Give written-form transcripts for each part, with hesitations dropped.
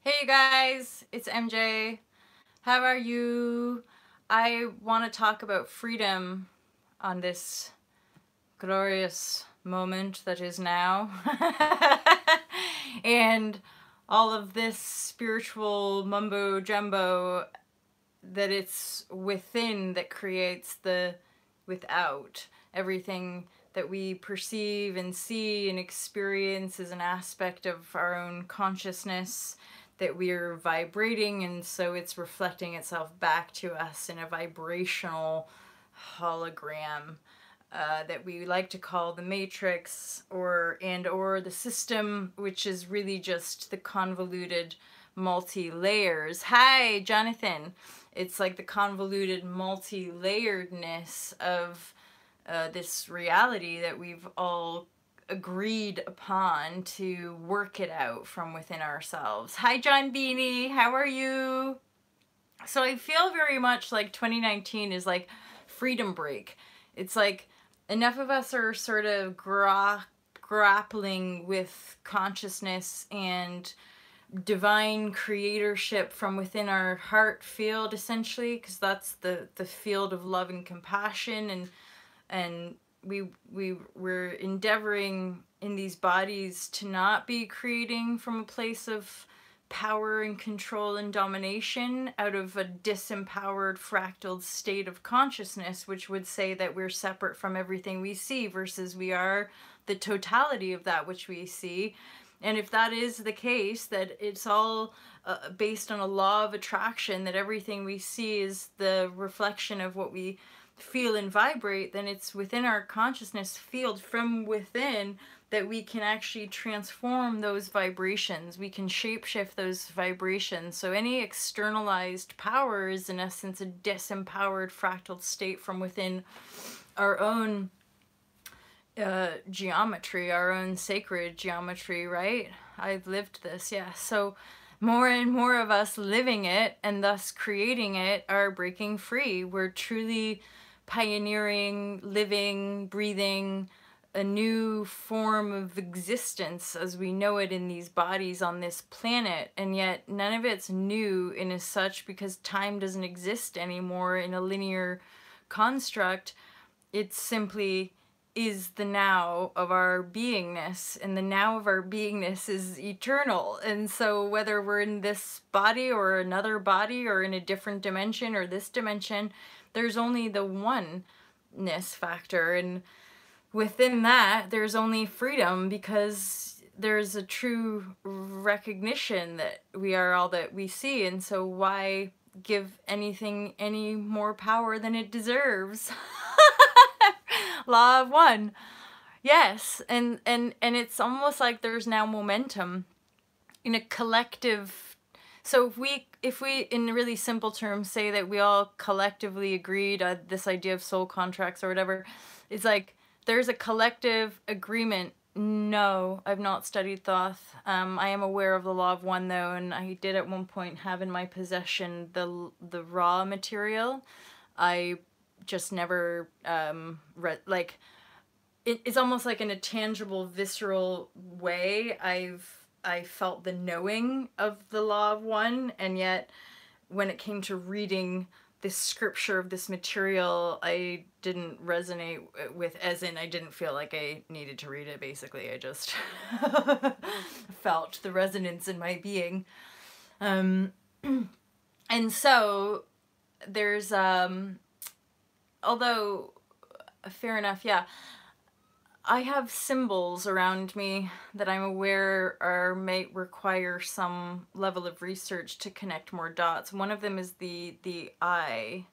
Hey you guys, it's MJ. How are you? I want to talk about freedom on this glorious moment that is now. And all of this spiritual mumbo jumbo that it's within that creates the without. Everything that we perceive and see and experience is an aspect of our own consciousness that we're vibrating, and so it's reflecting itself back to us in a vibrational hologram that we like to call the matrix or the system, which is really just the convoluted multi-layers. Hi, Jonathan. It's like the convoluted multi-layeredness of this reality that we've all agreed upon to work it out from within ourselves. Hi, John Beanie. How are you? So I feel very much like 2019 is like freedom break. It's like enough of us are sort of grappling with consciousness and divine creatorship from within our heart field, essentially, because that's the field of love and compassion, and we're endeavoring in these bodies to not be creating from a place of power and control and domination out of a disempowered fractal state of consciousness, which would say that we're separate from everything we see versus we are the totality of that which we see. And if that is the case, that it's all based on a law of attraction, that everything we see is the reflection of what we feel and vibrate, then it's within our consciousness field from within that we can actually transform those vibrations. We can shapeshift those vibrations. So any externalized power is in essence a disempowered fractal state from within our own geometry, our own sacred geometry, right? I've lived this, yeah. So more and more of us living it and thus creating it are breaking free. We're truly pioneering, living, breathing a new form of existence as we know it in these bodies on this planet, and yet none of it's new in as such because time doesn't exist anymore in a linear construct. It simply is the now of our beingness, and the now of our beingness is eternal. And so whether we're in this body or another body or in a different dimension or this dimension, there's only the oneness factor, and within that there's only freedom because there's a true recognition that we are all that we see. And so why give anything any more power than it deserves? Law of one. Yes, and it's almost like there's now momentum in a collective. So if we in really simple terms say that we all collectively agreed on this idea of soul contracts or whatever, it's like there's a collective agreement. No, I've not studied Thoth. I am aware of the law of one though, and I did at one point have in my possession the raw material. I just never read, like, it's almost like in a tangible, visceral way I felt the knowing of the law of one, and yet when it came to reading this scripture of this material, I didn't resonate with, as in I didn't feel like I needed to read it, basically. I just felt the resonance in my being. And so there's although fair enough, yeah, I have symbols around me that I'm aware may require some level of research to connect more dots. One of them is the I,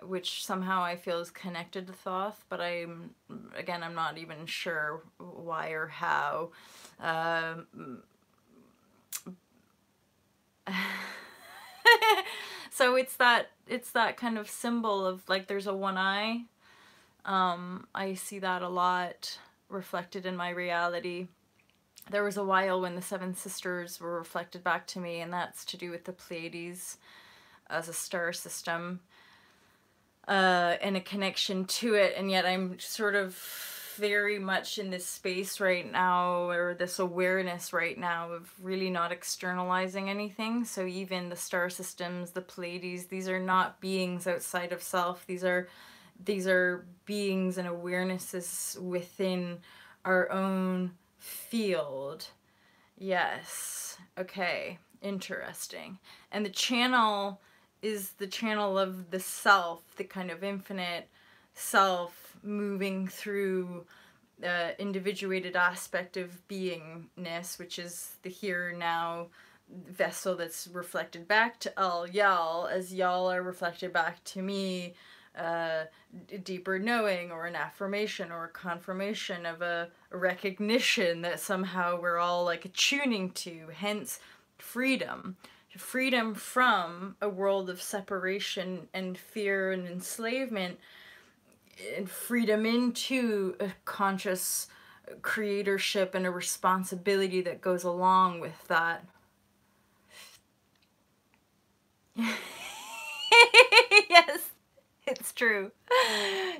which somehow I feel is connected to Thoth, but I'm not even sure why or how. So it's that kind of symbol of like there's a one eye. I see that a lot reflected in my reality. There was a while when the seven sisters were reflected back to me, and that's to do with the Pleiades as a star system and a connection to it, and yet I'm sort of very much in this space right now, or this awareness right now of really not externalizing anything. So even the star systems, the Pleiades, these are not beings outside of self. These are beings and awarenesses within our own field. Yes. Okay. Interesting. And the channel is the channel of the self, the kind of infinite self moving through the individuated aspect of beingness, which is the here now vessel that's reflected back to all y'all, as y'all are reflected back to me, deeper knowing, or an affirmation, or a confirmation of a recognition that somehow we're all like attuning to, hence freedom. Freedom from a world of separation and fear and enslavement, and freedom into a conscious creatorship and a responsibility that goes along with that. Yes, it's true.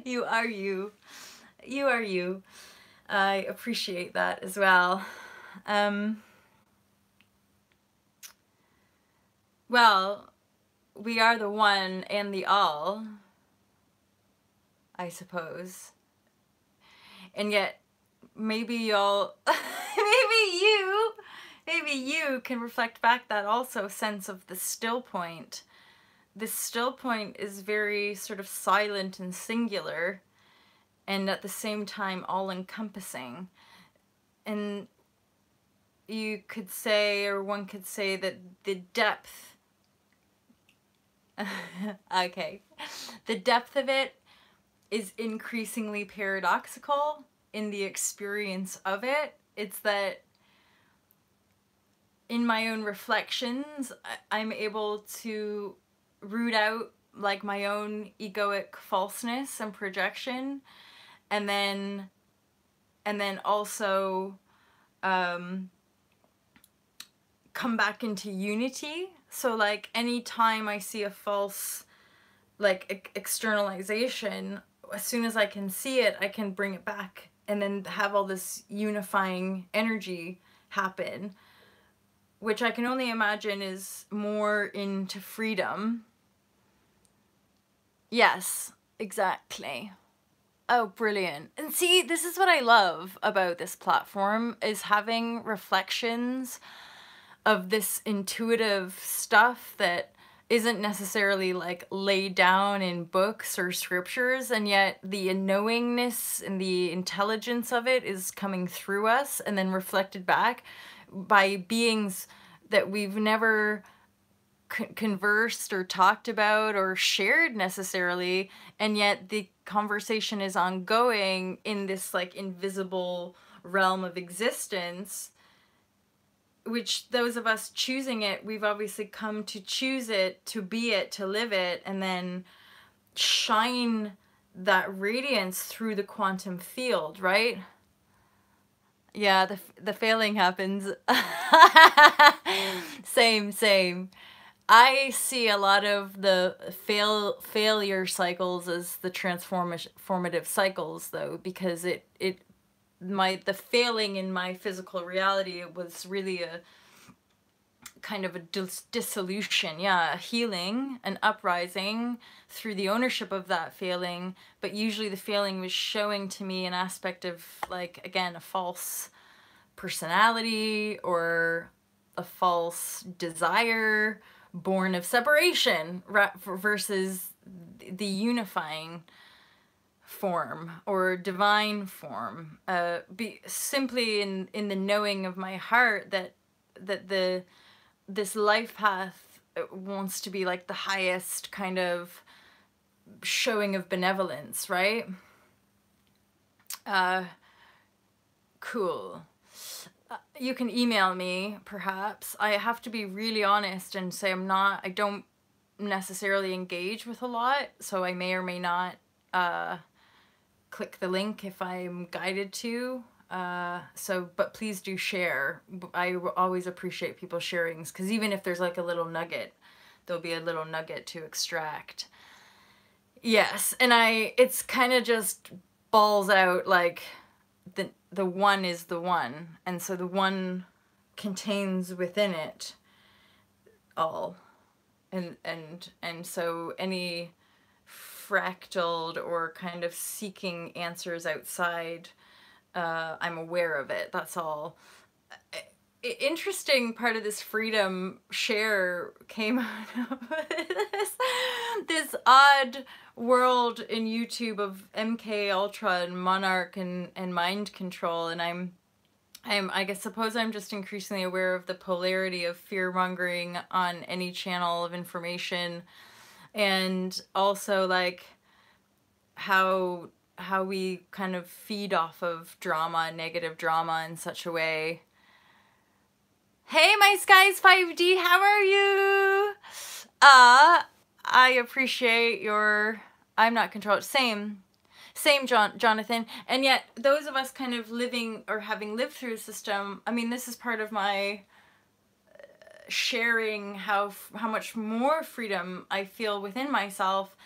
You are you. You are you. I appreciate that as well. Well, we are the one and the all, I suppose. And yet, maybe y'all, maybe you can reflect back that also sense of the still point. This still point is very sort of silent and singular, and at the same time all-encompassing. And you could say, or one could say, that the depth, okay, the depth of it is increasingly paradoxical in the experience of it. It's that in my own reflections, I'm able to root out like my own egoic falseness and projection, and then also come back into unity. So like anytime I see a false like externalization, as soon as I can see it, I can bring it back and then have all this unifying energy happen, which I can only imagine is more into freedom. Yes, exactly. Oh, brilliant. And see, this is what I love about this platform, is having reflections of this intuitive stuff that isn't necessarily like laid down in books or scriptures, and yet the knowingness and the intelligence of it is coming through us and then reflected back by beings that we've never conversed or talked about or shared necessarily, and yet the conversation is ongoing in this like invisible realm of existence, which those of us choosing it, we've obviously come to choose it, to be it, to live it, and then shine that radiance through the quantum field, right? Yeah, the failing happens. Same. I see a lot of the failure cycles as the transformative cycles, though, because the failing in my physical reality, it was really a kind of a dissolution, yeah, a healing, an uprising through the ownership of that failing. But usually the failing was showing to me an aspect of, like, again, a false personality or a false desire born of separation versus the unifying form or divine form, simply in the knowing of my heart that this life path wants to be like the highest kind of showing of benevolence, right? Cool. You can email me, perhaps. I have to be really honest and say I don't necessarily engage with a lot, so I may or may not click the link if I'm guided to. But please do share. I always appreciate people sharing, because even if there's like a little nugget, there'll be a little nugget to extract. Yes, and it's kind of just balls out, like, the one is the one, and so the one contains within it all, and so any fractaled or kind of seeking answers outside, I'm aware of it. That's all. Interesting part of this freedom share came out of this odd world in YouTube of MK Ultra and Monarch and mind control, and I suppose I'm just increasingly aware of the polarity of fear mongering on any channel of information, and also like how we kind of feed off of drama, negative drama in such a way. Hey, my skies 5D, how are you? I appreciate your, I'm not controlled, same Jonathan. And yet those of us kind of living or having lived through a system, I mean, this is part of my sharing how much more freedom I feel within myself,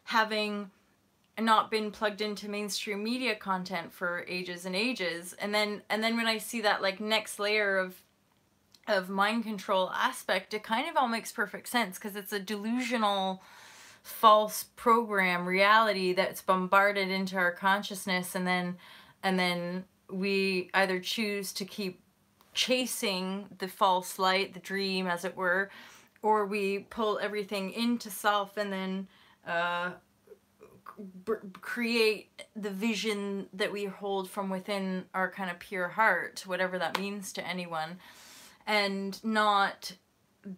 having not been plugged into mainstream media content for ages and ages. And then when I see that like next layer of mind control aspect, it kind of all makes perfect sense, because it's a delusional, false program reality that's bombarded into our consciousness, and then we either choose to keep chasing the false light, the dream as it were, or we pull everything into self and then create the vision that we hold from within our kind of pure heart, whatever that means to anyone, and not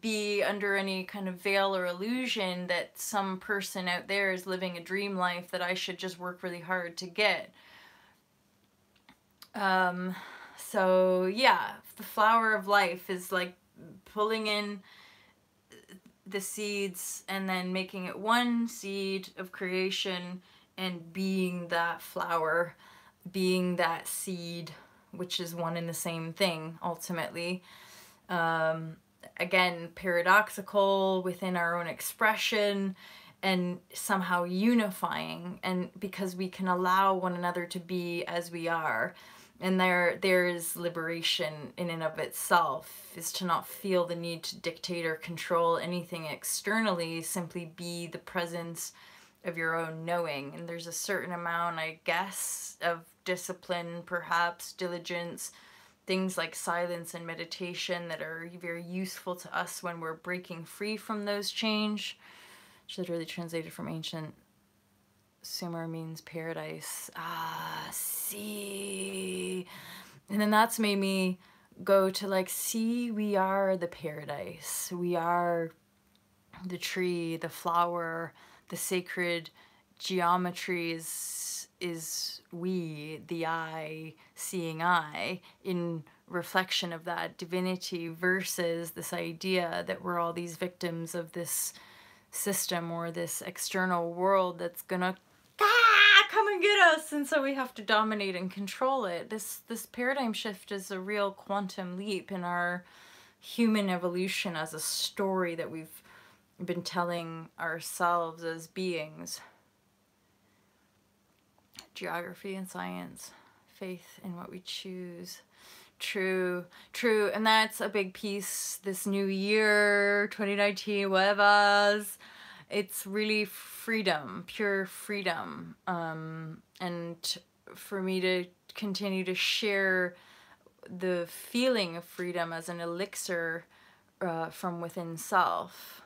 be under any kind of veil or illusion that some person out there is living a dream life that I should just work really hard to get. So yeah, the flower of life is like pulling in the seeds and then making it one seed of creation and being that flower, being that seed, which is one and the same thing ultimately. Again, paradoxical within our own expression and somehow unifying, and because we can allow one another to be as we are. And there is liberation in and of itself, is to not feel the need to dictate or control anything externally, simply be the presence of your own knowing. And there's a certain amount, I guess, of discipline, perhaps, diligence, things like silence and meditation that are very useful to us when we're breaking free from those change, which is literally translated from ancient Sumer means paradise. See. And then that's made me go to like, see, we are the paradise. We are the tree, the flower, the sacred geometry is we, the eye, seeing eye, in reflection of that divinity, versus this idea that we're all these victims of this system or this external world that's gonna come and get us, and so we have to dominate and control it. This paradigm shift is a real quantum leap in our human evolution as a story that we've been telling ourselves as beings. Geography and science, faith in what we choose. True, and that's a big piece this new year, 2019, whatever. It's really freedom, pure freedom, and for me to continue to share the feeling of freedom as an elixir from within self.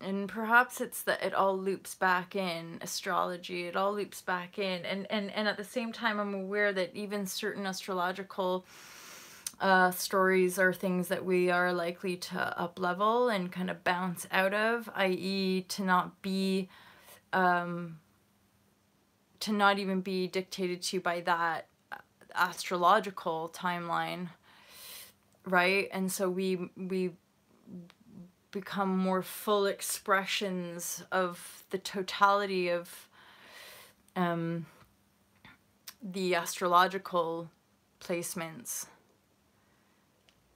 And perhaps it's that it all loops back in astrology, it all loops back in, and at the same time I'm aware that even certain astrological stories are things that we are likely to up level and kind of bounce out of, i.e. to not be to not even be dictated to by that astrological timeline, right? And so we become more full expressions of the totality of the astrological placements.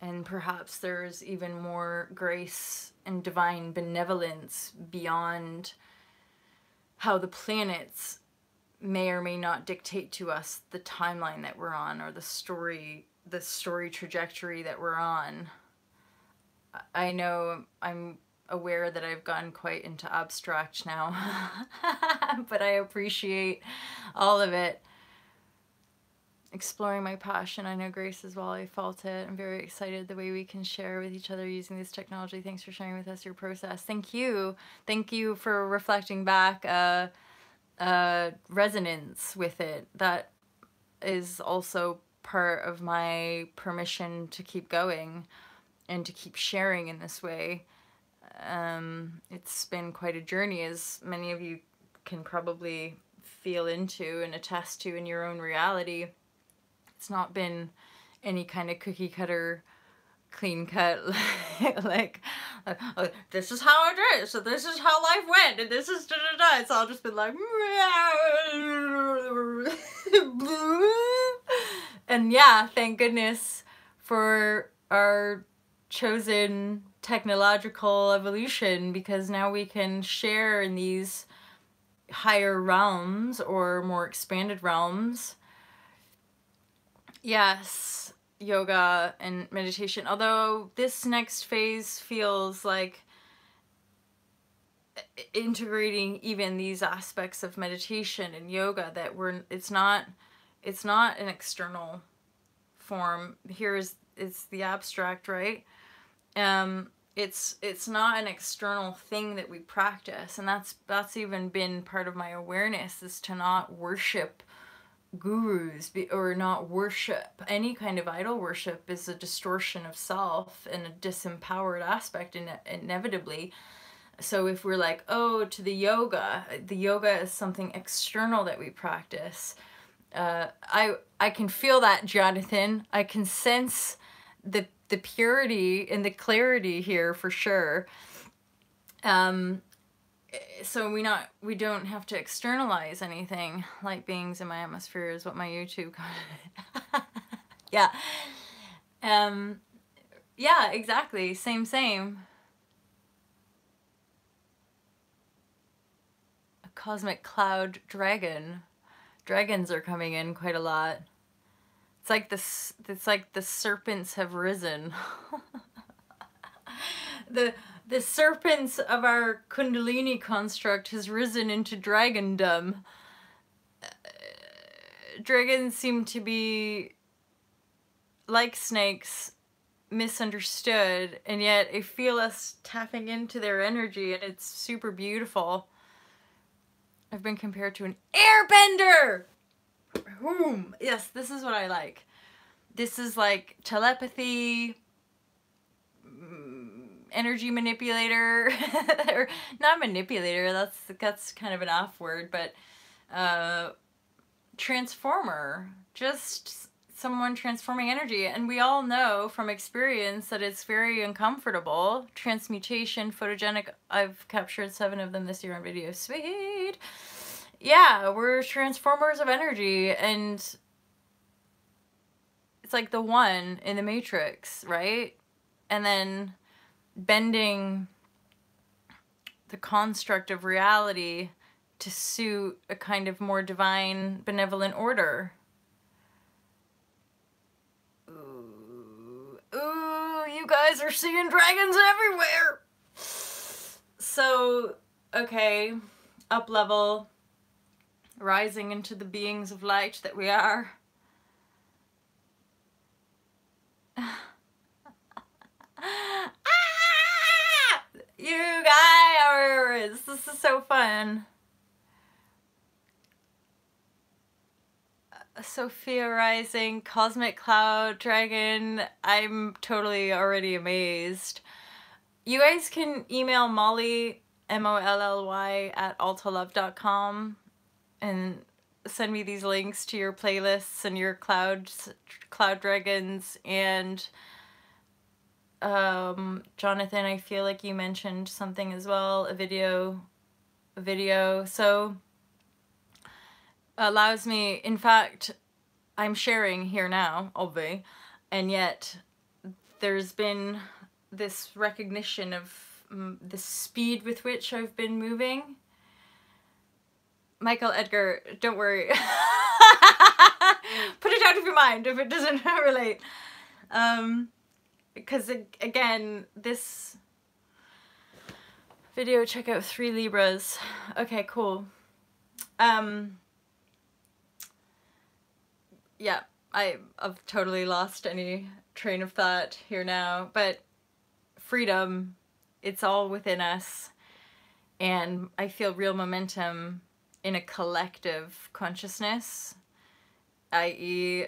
And perhaps there's even more grace and divine benevolence beyond how the planets may or may not dictate to us the timeline that we're on, or the story trajectory that we're on. I know I'm aware that I've gotten quite into abstract now, but I appreciate all of it. Exploring my passion. I know Grace as well. I felt it. I'm very excited the way we can share with each other using this technology. Thanks for sharing with us your process. Thank you. Thank you for reflecting back resonance with it. That is also part of my permission to keep going and to keep sharing in this way. It's been quite a journey, as many of you can probably feel into and attest to in your own reality. It's not been any kind of cookie cutter, clean cut, like, this is how I dress, so this is how life went, and this is da-da-da. It's all just been like, and yeah, thank goodness for our chosen technological evolution, because now we can share in these higher realms or more expanded realms. Yes, yoga and meditation. Although this next phase feels like integrating even these aspects of meditation and yoga, that it's not an external form. It's the abstract, right? It's not an external thing that we practice, and that's even been part of my awareness, is to not worship gurus, or not worship. Any kind of idol worship is a distortion of self and a disempowered aspect, inevitably. So if we're like, oh, to the yoga is something external that we practice, I can feel that, Jonathan. I can sense the purity and the clarity here for sure. So we don't have to externalize anything. Light beings in my atmosphere is what my YouTube commented. Yeah. Yeah, exactly. Same. A cosmic cloud dragon. Dragons are coming in quite a lot. It's like the serpents have risen. The serpents of our Kundalini construct has risen into dragondom. Dragons seem to be, like snakes, misunderstood, and yet I feel us tapping into their energy, and it's super beautiful. I've been compared to an airbender! Boom! Yes, this is what I like. This is like telepathy, energy manipulator, or not manipulator, that's kind of an off word, but transformer, just someone transforming energy. And we all know from experience that it's very uncomfortable. Transmutation, photogenic, I've captured 7 of them this year on video. Sweet! Yeah, we're transformers of energy, and it's like the one in the Matrix, right? And then bending the construct of reality to suit a kind of more divine, benevolent order. Ooh, you guys are seeing dragons everywhere! So, okay, up level, rising into the beings of light that we are. You guys, this is so fun. Sophia rising, cosmic cloud dragon. I'm totally already amazed. You guys can email Molly, MOLLY, @altalove.com and send me these links to your playlists and your cloud dragons. And Jonathan, I feel like you mentioned something as well, a video. So allows me, in fact, I'm sharing here now, obvi, and yet there's been this recognition of the speed with which I've been moving. Michael Edgar, don't worry. Put it out of your mind if it doesn't relate. Because again, this video, check out 3 Libras. Okay, cool. Yeah, I've totally lost any train of thought here now, but freedom, it's all within us, and I feel real momentum in a collective consciousness, i.e.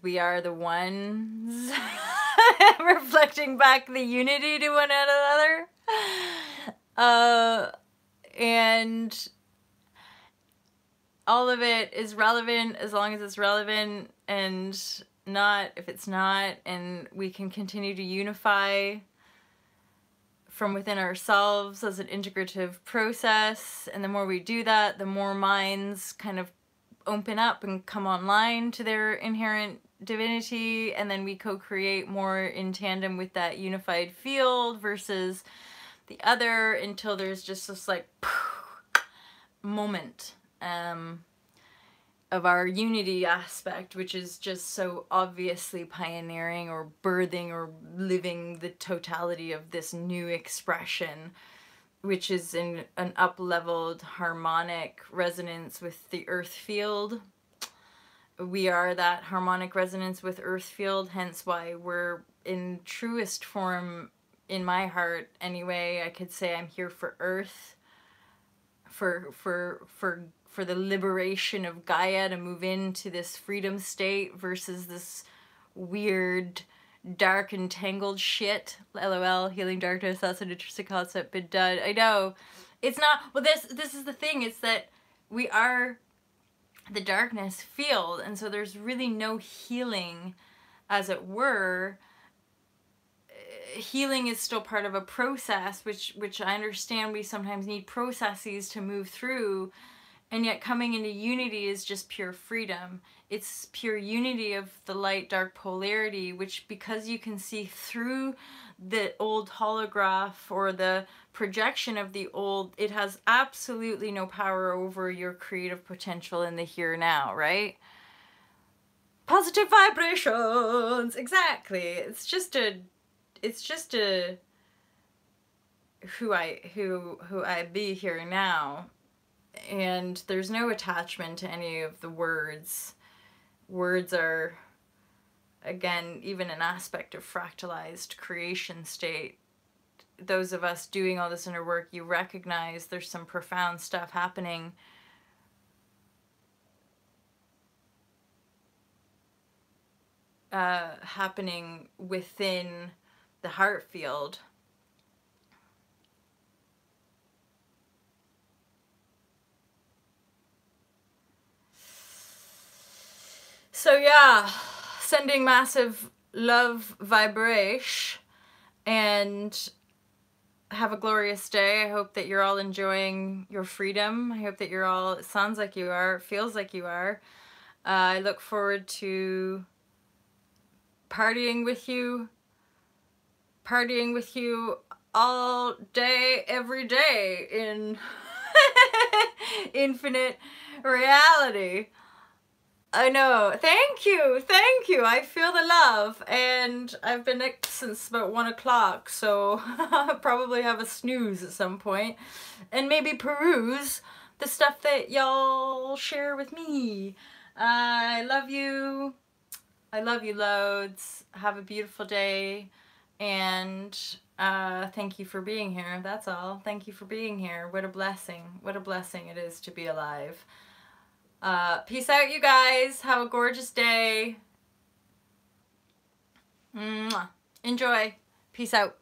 we are the ones reflecting back the unity to one another, and all of it is relevant as long as it's relevant, and not if it's not, and we can continue to unify from within ourselves as an integrative process. And the more we do that, the more minds kind of open up and come online to their inherent divinity, and then we co-create more in tandem with that unified field versus the other, until there's just this like moment of our unity aspect, which is just so obviously pioneering or birthing or living the totality of this new expression, which is in an up-leveled harmonic resonance with the earth field. We are that harmonic resonance with earth field, hence why we're in truest form, in my heart anyway, I could say I'm here for earth, for the liberation of Gaia to move into this freedom state versus this weird, dark, entangled shit. LOL, healing darkness, that's an interesting concept, but I know. It's not, well, this is the thing, it's that we are the darkness field, and so there's really no healing, as it were. Healing is still part of a process, which I understand we sometimes need processes to move through, and yet coming into unity is just pure freedom. It's pure unity of the light-dark polarity, which, because you can see through the old holograph or the projection of the old, it has absolutely no power over your creative potential in the here now, right? Positive vibrations, exactly. It's just a who I be here now. And there's no attachment to any of the words. Words are, again, even an aspect of fractalized creation state. Those of us doing all this inner work, you recognize there's some profound stuff happening. Happening within the heart field. So yeah, sending massive love vibrashe, and have a glorious day. I hope that you're all enjoying your freedom. I hope that you're all, it sounds like you are, it feels like you are. I look forward to partying with you all day, every day in infinite reality. I know. Thank you. Thank you. I feel the love. And I've been up since about 1 o'clock, so I'll probably have a snooze at some point. And maybe peruse the stuff that y'all share with me. I love you. I love you loads. Have a beautiful day. And thank you for being here. That's all. Thank you for being here. What a blessing. What a blessing it is to be alive. Peace out, you guys. Have a gorgeous day. Mwah. Enjoy. Peace out.